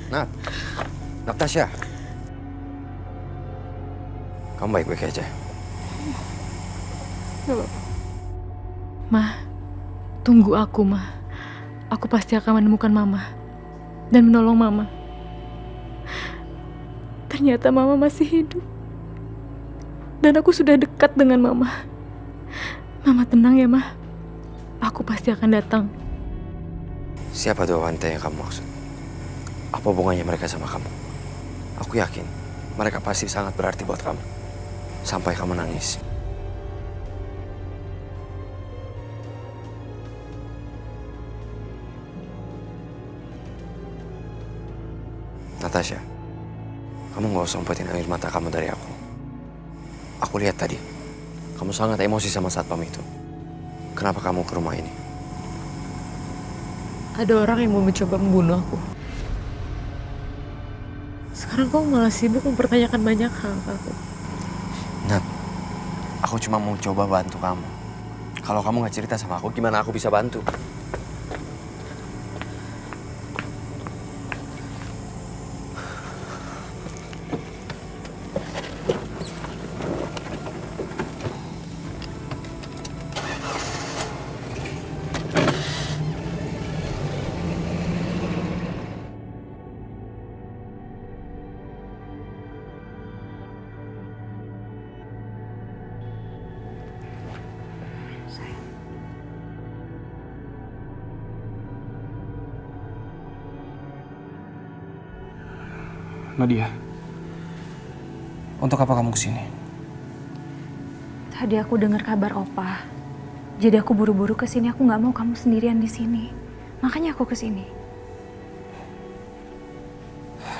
Nat, Natasha. Kamu baik-baik aja. Ma, tunggu aku, Ma. Aku pasti akan menemukan Mama dan menolong Mama. Ternyata Mama masih hidup. Dan aku sudah dekat dengan Mama. Mama tenang ya, Ma. Aku pasti akan datang. Siapa dua wanita yang kamu maksud? Apa hubungannya mereka sama kamu? Aku yakin mereka pasti sangat berarti buat kamu. Sampai kamu nangis. Natasha, kamu gak usah umpetin air mata kamu dari aku. Aku lihat tadi, kamu sangat emosi sama satpam itu. Kenapa kamu ke rumah ini? Ada orang yang mau mencoba membunuh aku. Sekarang kamu malah sibuk mempertanyakan banyak hal ke aku. Nat, aku cuma mau coba bantu kamu. Kalau kamu gak cerita sama aku, gimana aku bisa bantu? Nadia, untuk apa kamu kesini? Tadi aku dengar kabar Opa. Jadi aku buru-buru kesini. Aku nggak mau kamu sendirian di sini. Makanya aku kesini.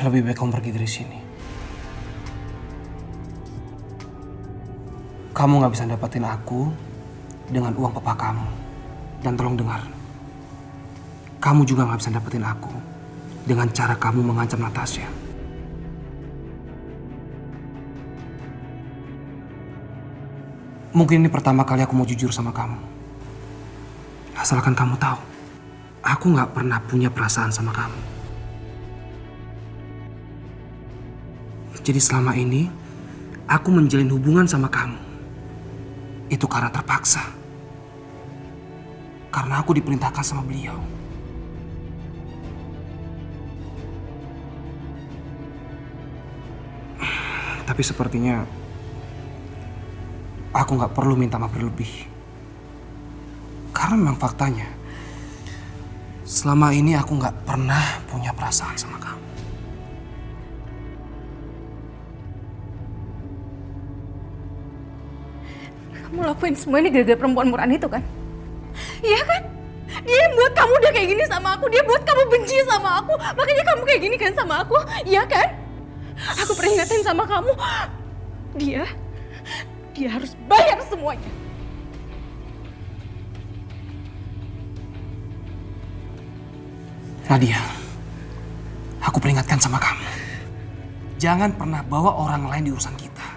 Lebih baik kamu pergi dari sini. Kamu nggak bisa dapetin aku dengan uang papa kamu. Dan tolong dengar, kamu juga nggak bisa dapetin aku dengan cara kamu mengancam Natasha. Mungkin ini pertama kali aku mau jujur sama kamu. Asalkan kamu tahu, aku nggak pernah punya perasaan sama kamu. Jadi selama ini, aku menjalin hubungan sama kamu. Itu karena terpaksa. Karena aku diperintahkan sama beliau. Tapi sepertinya aku nggak perlu minta maaf berlebih. Karena memang faktanya, selama ini aku nggak pernah punya perasaan sama kamu. Kamu lakuin semua ini gara-gara perempuan murahan itu kan? Iya kan? Dia yang buat kamu udah kayak gini sama aku. Dia buat kamu benci sama aku. Makanya kamu kayak gini kan sama aku. Iya kan? Aku peringatin sama kamu. Dia harus bayar semuanya. Nadia, aku peringatkan sama kamu. Jangan pernah bawa orang lain di urusan kita.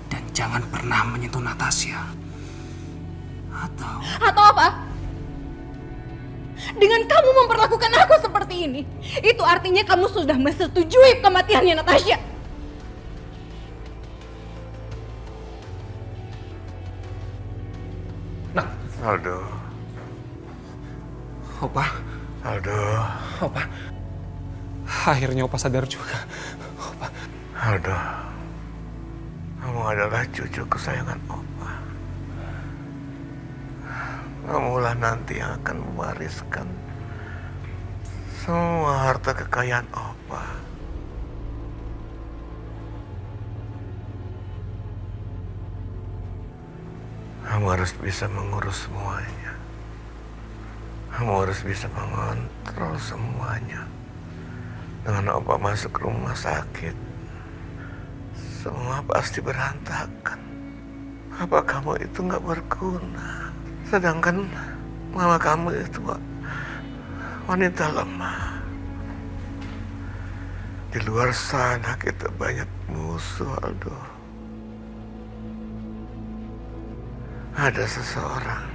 Dan jangan pernah menyentuh Natasha. Atau apa? Dengan kamu memperlakukan aku seperti ini, itu artinya kamu sudah menyetujui kematiannya Natasha. Nah, Aldo, Opa, Aldo, Opa. Akhirnya Opa sadar juga. Opa. Aldo, kamu adalah cucu kesayangan Opa. Kamulah nanti yang akan mewariskan semua harta kekayaan Opa. Kamu harus bisa mengurus semuanya. Kamu harus bisa mengontrol semuanya. Dengan Opa masuk rumah sakit, semua pasti berantakan. Apa kamu itu nggak berguna? Sedangkan mama kamu itu wanita lemah. Di luar sana kita banyak musuh, Aldo. Ada seseorang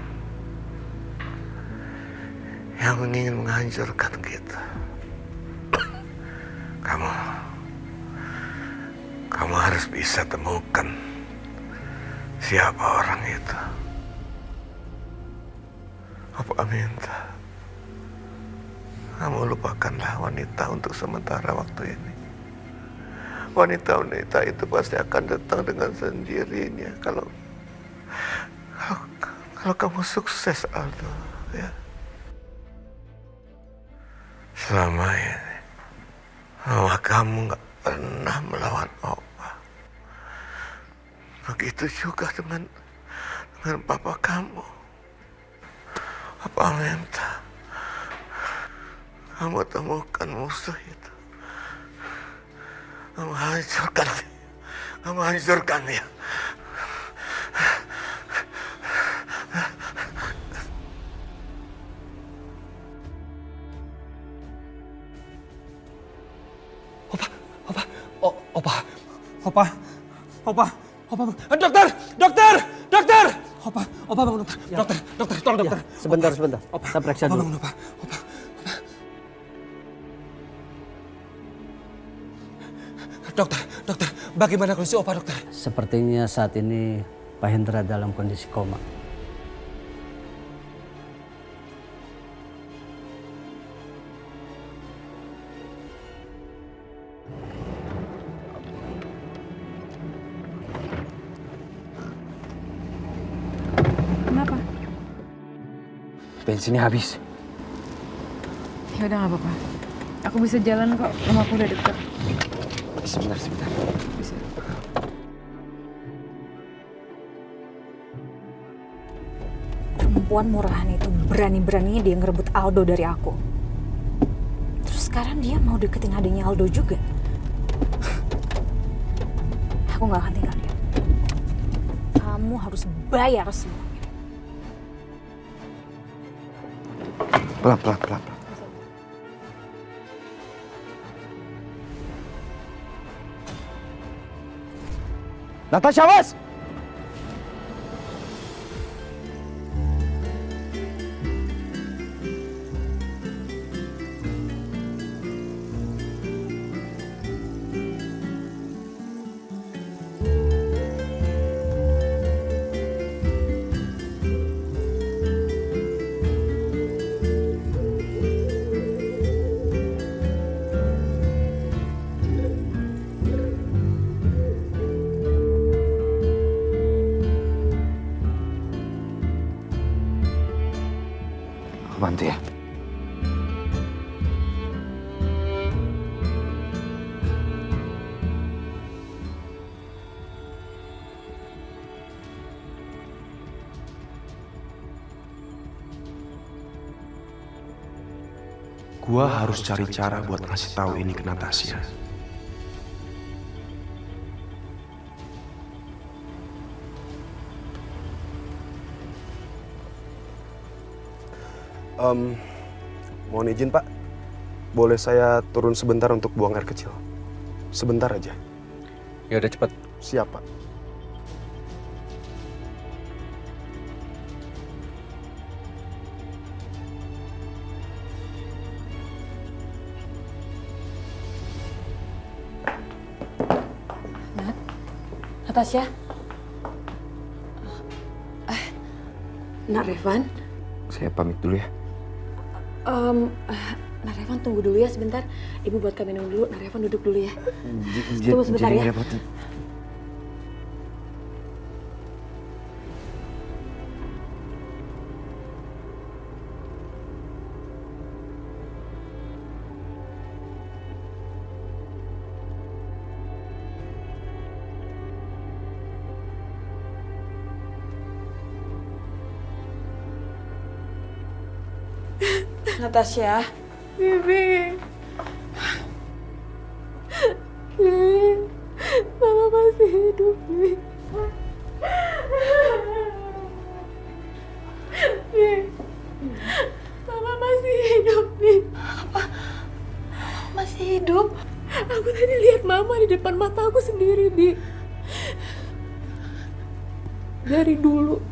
yang ingin menghancurkan kita. Kamu harus bisa temukan siapa orang itu. Apa minta kamu lupakanlah wanita untuk sementara waktu ini. Wanita-wanita itu pasti akan datang dengan sendirinya kalau kamu sukses, Aldo, ya. Selama ini mama kamu nggak pernah melawan Opa. Begitu juga dengan papa kamu. Apa minta kamu temukan musuh itu. Kamu hancurkan dia. Opa bangun, Opa. Dokter, tolong dokter. Sebentar. Saya periksa Opa dulu. bangun, Opa. Dokter, bagaimana kondisi Opa, dokter? Sepertinya saat ini Pak Hendra dalam kondisi koma. Kenapa? Bensinnya habis. Ya udah nggak apa-apa. Aku bisa jalan kok. Rumahku udah deket. Sebentar. Bisa. Perempuan murahan itu berani-beraninya dia ngerebut Aldo dari aku. Terus sekarang dia mau deketin adiknya Aldo juga. Aku gak akan tinggal diam. Kamu harus bayar semuanya. Pelan. Natasha, awas! Aku bantu ya. Gua harus cari cara buat ngasih tahu ini ke Natasha. Mohon izin Pak, boleh saya turun sebentar untuk buang air kecil? Sebentar aja. Ya udah cepat. Siap Pak. Natasha? Nak Revan? Saya pamit dulu ya. Nak Revan tunggu dulu ya sebentar. Ibu buat kami minum dulu. Nak Revan duduk dulu ya. Tunggu sebentar jadi ya. ngerepotin. Natasha. Bibi. Mama masih hidup, Bibi. Mama masih hidup, Bibi. Apa? Masih hidup? Aku tadi lihat Mama di depan mata aku sendiri, Bi. Dari dulu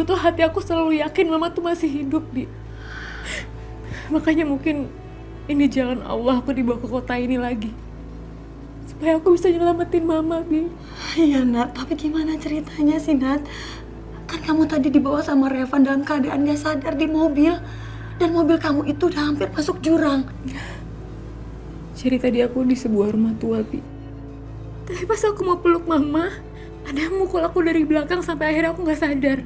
tuh hati aku selalu yakin Mama tuh masih hidup, Bi. Makanya mungkin ini jalan Allah aku dibawa ke kota ini lagi. Supaya aku bisa nyelamatin Mama, Bi. Iya, Nat. Tapi gimana ceritanya sih, Nat? Kan kamu tadi dibawa sama Revan dalam keadaan gak sadar di mobil. Dan mobil kamu itu udah hampir masuk jurang. Jadi tadi aku di sebuah rumah tua, Bi. Tapi pas aku mau peluk Mama, ada yang mukul aku dari belakang sampai akhirnya aku gak sadar.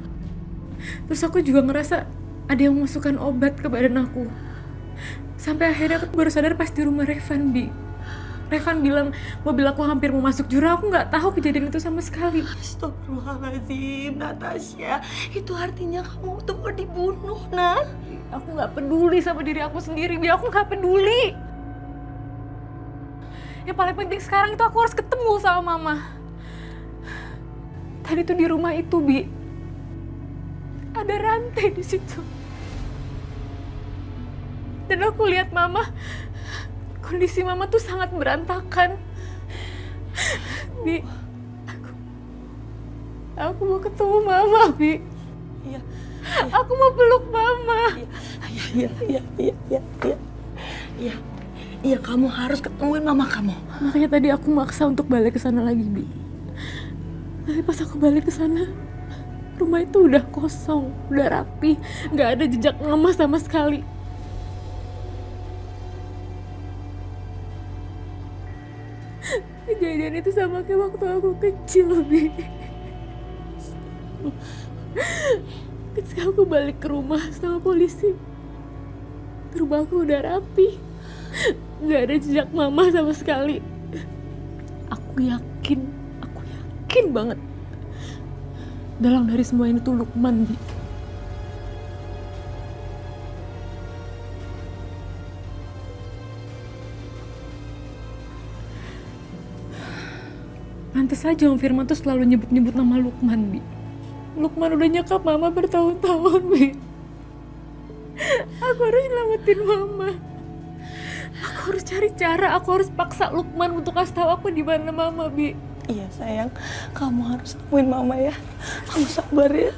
Terus aku juga ngerasa ada yang memasukkan obat ke badan aku. Sampai akhirnya aku baru sadar pas di rumah Revan, Bi. Revan bilang mobil aku hampir mau masuk jurang. Aku nggak tahu kejadian itu sama sekali. Astagfirullahaladzim, Natasha. Itu artinya kamu tuh mau dibunuh, Nat. Aku nggak peduli sama diri aku sendiri, Bi. Aku nggak peduli. Yang paling penting sekarang itu aku harus ketemu sama Mama. Tadi tuh di rumah itu, Bi, ada rantai di situ. Dan aku lihat Mama, kondisi Mama tuh sangat berantakan. Bi, aku mau ketemu Mama, Bi. Iya. Aku mau peluk Mama. Iya, kamu harus ketemuin Mama kamu. Makanya tadi aku maksa untuk balik ke sana lagi, Bi. Tapi pas aku balik ke sana, rumah itu udah kosong, udah rapi, nggak ada jejak Mama sama sekali. Kejadian itu sama kayak waktu aku kecil, Bi. Ketika aku balik ke rumah sama polisi, rumah aku udah rapi, nggak ada jejak Mama sama sekali. Aku yakin banget dalang dari semua ini tuh Lukman, Bi. Pantes aja Om Firman tuh selalu nyebut-nyebut nama Lukman, Bi. Lukman udah nyekap Mama bertahun-tahun, Bi. Aku harus nyelamatin Mama. Aku harus cari cara, aku harus paksa Lukman untuk kasih tahu aku di mana Mama, Bi. Iya, sayang. Kamu harus temuin Mama ya. Kamu sabar ya.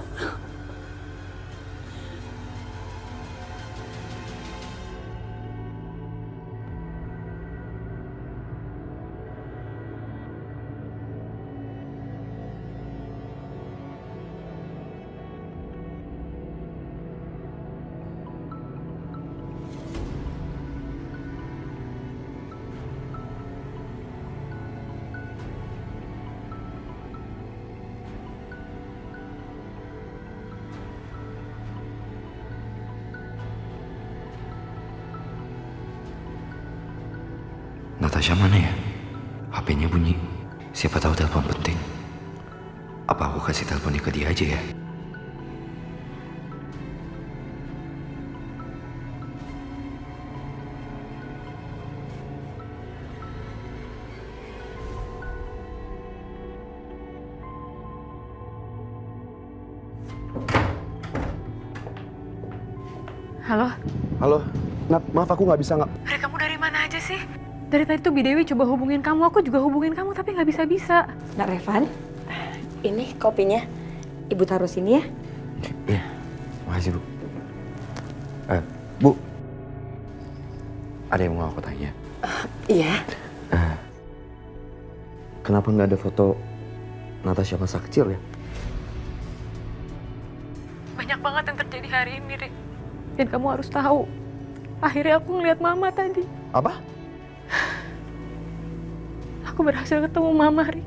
Natasha mana ya? HP-nya bunyi. Siapa tahu telepon penting. Apa aku kasih teleponnya ke dia aja ya? Halo? Halo, Nat, maaf aku nggak bisa nggak. Hari kamu dari mana aja sih? Dari tadi tuh Bidewi coba hubungin kamu, aku juga hubungin kamu tapi nggak bisa-bisa. Nak Revan, ini kopinya. Ibu taruh sini ya. Iya, makasih Bu. Bu, ada yang mau aku tanya. Iya. Kenapa nggak ada foto Natasha masa kecil ya? Banyak banget yang terjadi hari ini, Rik. Dan kamu harus tahu, akhirnya aku ngeliat Mama tadi. Apa? Aku berhasil ketemu Mama, Rik.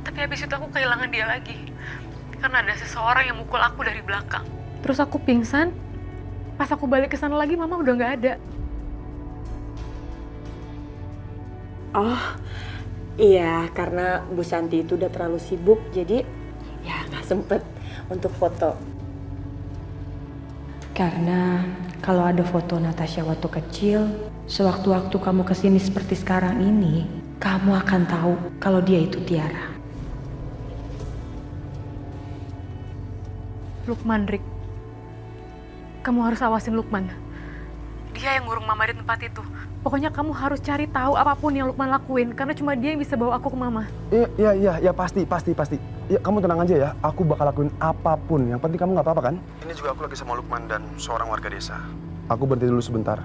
Tapi habis itu aku kehilangan dia lagi. Karena ada seseorang yang mukul aku dari belakang. Terus aku pingsan. Pas aku balik ke sana lagi, Mama udah nggak ada. Oh, iya, karena Bu Santi itu udah terlalu sibuk, jadi ya nggak sempet untuk foto. Karena kalau ada foto Natasha waktu kecil, sewaktu-waktu kamu kesini seperti sekarang ini, kamu akan tahu kalau dia itu Tiara. Lukman, Rik. Kamu harus awasin Lukman. Dia yang ngurung Mama di tempat itu. Pokoknya kamu harus cari tahu apapun yang Lukman lakuin, karena cuma dia yang bisa bawa aku ke Mama. Iya, pasti. Ya, kamu tenang aja ya, aku bakal lakuin apapun. Yang penting kamu nggak apa-apa kan? Ini juga aku lagi sama Lukman dan seorang warga desa. Aku berhenti dulu sebentar.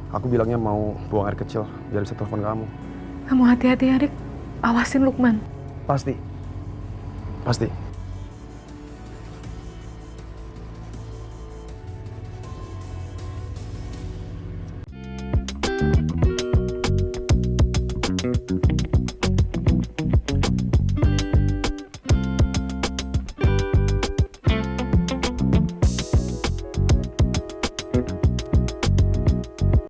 Aku bilangnya mau buang air kecil biar bisa telepon kamu. Kamu hati-hati ya, Rik. Awasin Lukman. Pasti. Pasti.